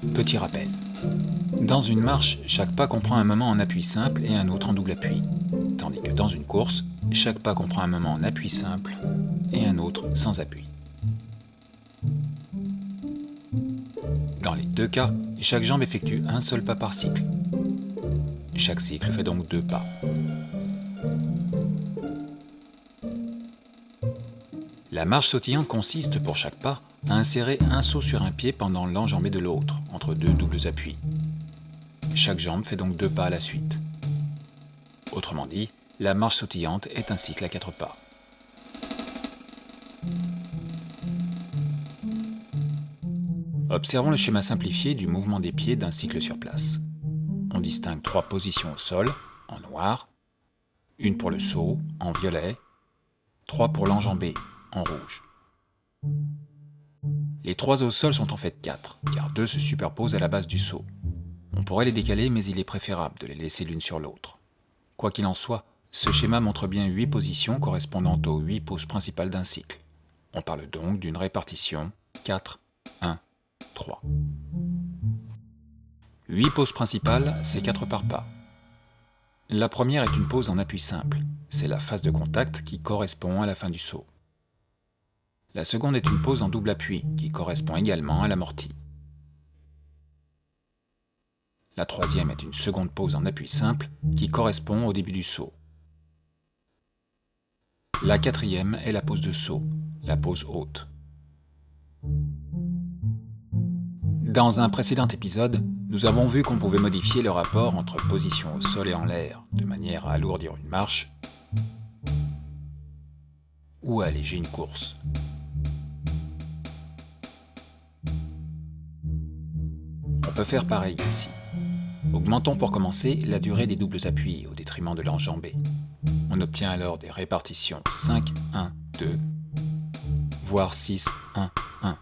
Petit rappel. Dans une marche, chaque pas comprend un moment en appui simple et un autre en double appui. Tandis que dans une course, chaque pas comprend un moment en appui simple et un autre sans appui. Dans les deux cas, chaque jambe effectue un seul pas par cycle. Chaque cycle fait donc 2 pas. La marche sautillante consiste, pour chaque pas, à insérer un saut sur un pied pendant l'enjambé de l'autre, entre 2 doubles appuis. Chaque jambe fait donc 2 pas à la suite. Autrement dit, la marche sautillante est un cycle à 4 pas. Observons le schéma simplifié du mouvement des pieds d'un cycle sur place. On distingue 3 positions au sol, en noir, une pour le saut, en violet, 3 pour l'enjambé, en rouge. Les 3 au sol sont en fait 4, car 2 se superposent à la base du saut. On pourrait les décaler, mais il est préférable de les laisser l'une sur l'autre. Quoi qu'il en soit, ce schéma montre bien 8 positions correspondant aux 8 poses principales d'un cycle. On parle donc d'une répartition 4, 1, 3. 8 poses principales, c'est 4 par pas. La première est une pose en appui simple. C'est la phase de contact qui correspond à la fin du saut. La seconde est une pose en double appui, qui correspond également à l'amorti. La troisième est une seconde pose en appui simple, qui correspond au début du saut. La quatrième est la pose de saut, la pose haute. Dans un précédent épisode, nous avons vu qu'on pouvait modifier le rapport entre position au sol et en l'air, de manière à alourdir une marche ou à alléger une course. On peut faire pareil ici. Augmentons pour commencer la durée des doubles appuis au détriment de l'enjambé. On obtient alors des répartitions 5, 1, 2, voire 6, 1, 1.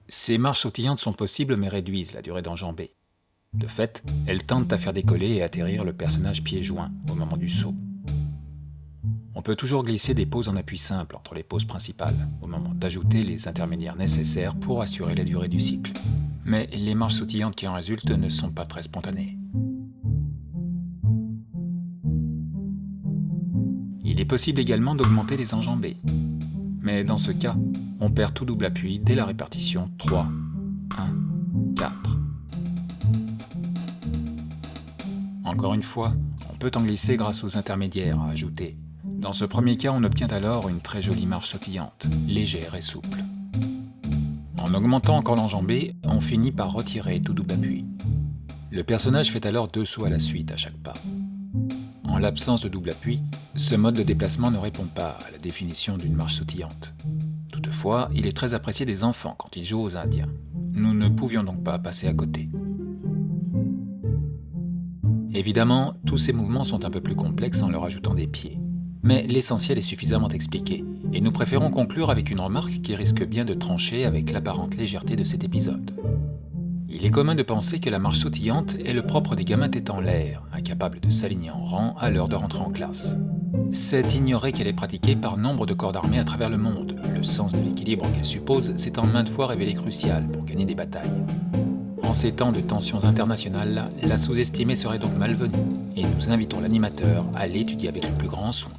Ces marches sautillantes sont possibles mais réduisent la durée d'enjambée. De fait, elles tendent à faire décoller et atterrir le personnage pieds joints au moment du saut. On peut toujours glisser des poses en appui simple entre les poses principales, au moment d'ajouter les intermédiaires nécessaires pour assurer la durée du cycle. Mais les marches sautillantes qui en résultent ne sont pas très spontanées. Il est possible également d'augmenter les enjambées. Mais dans ce cas, on perd tout double appui dès la répartition 3, 1, 4. Encore une fois, on peut en glisser grâce aux intermédiaires à ajouter. Dans ce premier cas, on obtient alors une très jolie marche sautillante, légère et souple. En augmentant encore l'enjambée, on finit par retirer tout double appui. Le personnage fait alors 2 sauts à la suite à chaque pas. En l'absence de double appui, ce mode de déplacement ne répond pas à la définition d'une marche sautillante. Toutefois, il est très apprécié des enfants quand ils jouent aux Indiens. Nous ne pouvions donc pas passer à côté. Évidemment, tous ces mouvements sont un peu plus complexes en leur ajoutant des pieds. Mais l'essentiel est suffisamment expliqué, et nous préférons conclure avec une remarque qui risque bien de trancher avec l'apparente légèreté de cet épisode. Il est commun de penser que la marche sautillante est le propre des gamins tête en l'air, incapables de s'aligner en rang à l'heure de rentrer en classe. C'est ignorer qu'elle est pratiquée par nombre de corps d'armée à travers le monde. Le sens de l'équilibre qu'elle suppose s'est en maintes fois révélé crucial pour gagner des batailles. En ces temps de tensions internationales, la sous-estimer serait donc malvenue, et nous invitons l'animateur à l'étudier avec le plus grand soin.